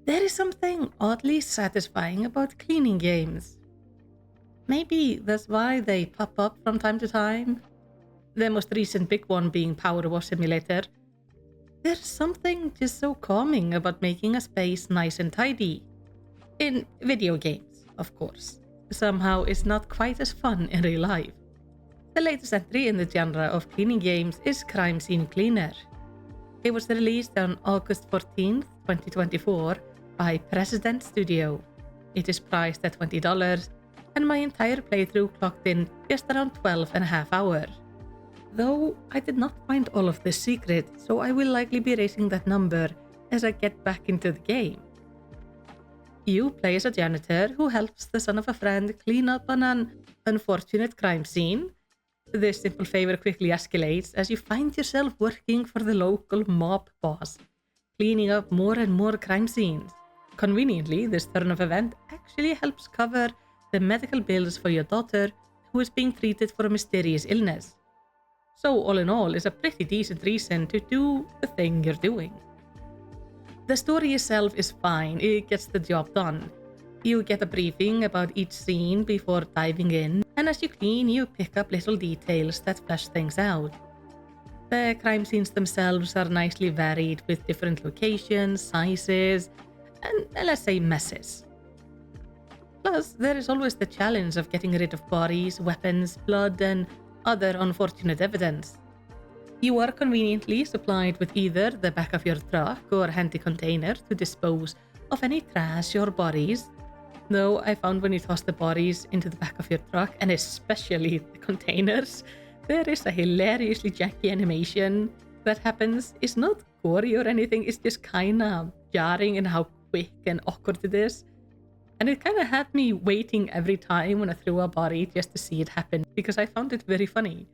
There is something oddly satisfying about cleaning games. Maybe that's why they pop up from time to time. The most recent big one being Power Wash Simulator. There's something just so calming about making a space nice and tidy. In video games, of course. Somehow it's not quite as fun in real life. The latest entry in the genre of cleaning games is Crime Scene Cleaner. It was released on August 14th, 2024 by President Studio. It is priced at $20 and my entire playthrough clocked in just around 12.5 hours. Though I did not find all of the secret, so I will likely be raising that number as I get back into the game. You play as a janitor who helps the son of a friend clean up on an unfortunate crime scene. This simple favor quickly escalates as you find yourself working for the local mob boss, cleaning up more and more crime scenes. Conveniently, this turn of event actually helps cover the medical bills for your daughter, who is being treated for a mysterious illness. So all in all, it's a pretty decent reason to do the thing you're doing. The story itself is fine, it gets the job done. You get a briefing about each scene before diving in, and as you clean, you pick up little details that flesh things out. The crime scenes themselves are nicely varied with different locations, sizes, and let's say messes. Plus, there is always the challenge of getting rid of bodies, weapons, blood, and other unfortunate evidence. You are conveniently supplied with either the back of your truck or handy container to dispose of any trash or bodies, though I found when you toss the bodies into the back of your truck, and especially the containers, there is a hilariously janky animation that happens. It's not gory or anything, it's just kinda jarring in how quick and awkward it is. And it kinda had me waiting every time when I threw a body just to see it happen, because I found it very funny.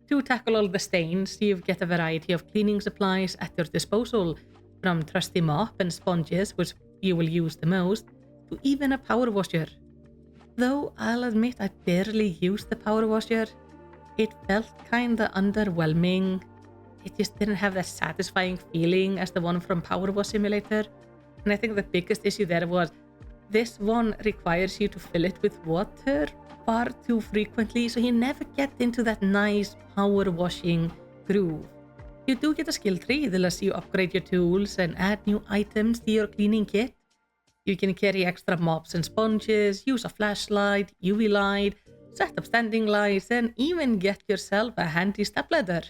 To tackle all the stains, you get a variety of cleaning supplies at your disposal, from trusty mop and sponges, which you will use the most, to even a power washer. Though I'll admit I barely used the power washer, it felt kinda underwhelming. It just didn't have that satisfying feeling as the one from Power Wash Simulator. And I think the biggest issue there was this one requires you to fill it with water far too frequently, so you never get into that nice power washing groove. You do get a skill tree that lets you upgrade your tools and add new items to your cleaning kit. You can carry extra mops and sponges, use a flashlight, UV light, set up standing lights, and even get yourself a handy stepladder.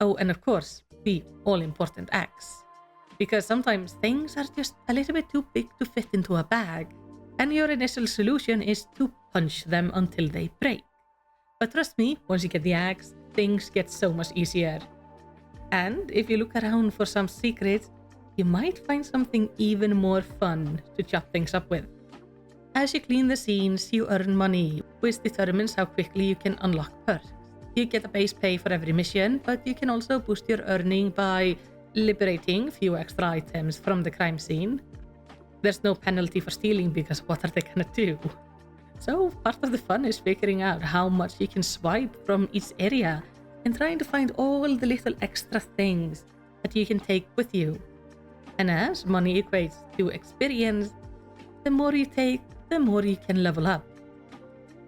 Oh, and of course, the all-important axe. Because sometimes things are just a little bit too big to fit into a bag, and your initial solution is to punch them until they break. But trust me, once you get the axe, things get so much easier. And if you look around for some secrets, you might find something even more fun to chop things up with. As you clean the scenes, you earn money, which determines how quickly you can unlock perks. You get a base pay for every mission, but you can also boost your earning by liberating a few extra items from the crime scene. There's no penalty for stealing because what are they gonna do? So part of the fun is figuring out how much you can swipe from each area and trying to find all the little extra things that you can take with you. And as money equates to experience, the more you take, the more you can level up.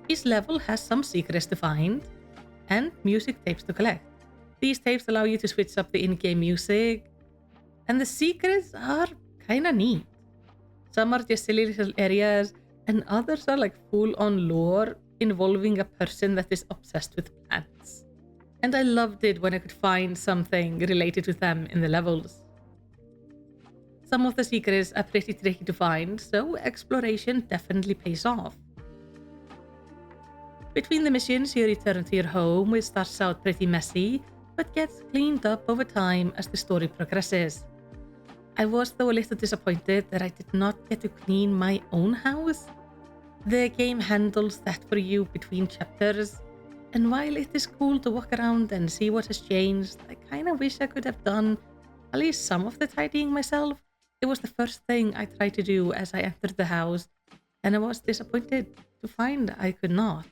Each level has some secrets to find and music tapes to collect. These tapes allow you to switch up the in-game music, and the secrets are kinda neat. Some are just silly little areas, and others are like full-on lore involving a person that is obsessed with plants. And I loved it when I could find something related to them in the levels. Some of the secrets are pretty tricky to find, so exploration definitely pays off. Between the missions, you return to your home, which starts out pretty messy, but gets cleaned up over time as the story progresses. I was though a little disappointed that I did not get to clean my own house. The game handles that for you between chapters, and while it is cool to walk around and see what has changed, I kinda wish I could have done at least some of the tidying myself. It was the first thing I tried to do as I entered the house, and I was disappointed to find I could not.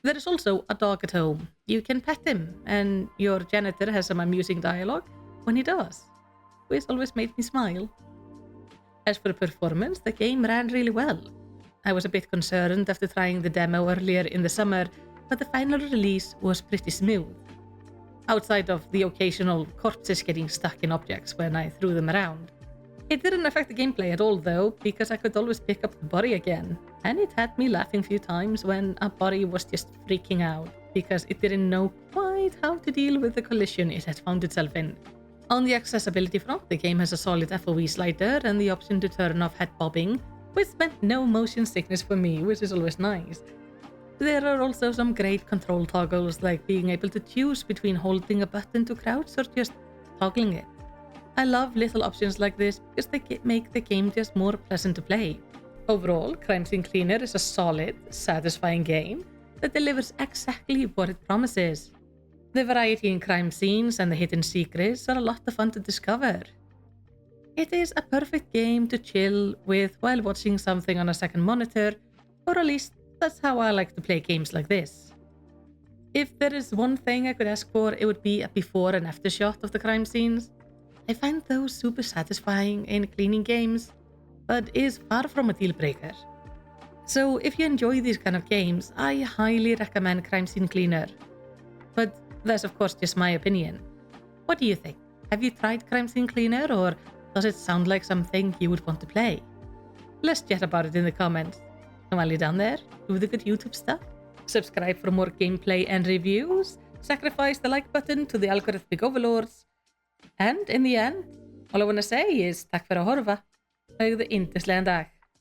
There is also a dog at home. You can pet him, and your janitor has some amusing dialogue when he does, which always made me smile. As for performance, the game ran really well. I was a bit concerned after trying the demo earlier in the summer, but the final release was pretty smooth. Outside of the occasional corpses getting stuck in objects when I threw them around. It didn't affect the gameplay at all though, because I could always pick up the body again, and it had me laughing a few times when a body was just freaking out, because it didn't know quite how to deal with the collision it had found itself in. On the accessibility front, the game has a solid FOV slider and the option to turn off head bobbing, which meant no motion sickness for me, which is always nice. There are also some great control toggles, like being able to choose between holding a button to crouch or just toggling it. I love little options like this because they make the game just more pleasant to play. Overall, Crime Scene Cleaner is a solid, satisfying game that delivers exactly what it promises. The variety in crime scenes and the hidden secrets are a lot of fun to discover. It is a perfect game to chill with while watching something on a second monitor, or at least that's how I like to play games like this. If there is one thing I could ask for, it would be a before and after shot of the crime scenes. I find those super satisfying in cleaning games, but is far from a deal breaker. So if you enjoy these kind of games, I highly recommend Crime Scene Cleaner. But that's of course just my opinion. What do you think? Have you tried Crime Scene Cleaner, or does it sound like something you would want to play? Let's chat about it in the comments. And while you're down there, do the good YouTube stuff. Subscribe for more gameplay and reviews. Sacrifice the like button to the algorithmic overlords. And in the end, all I want to say is tack för att horfa. Högðu yndislegan dag.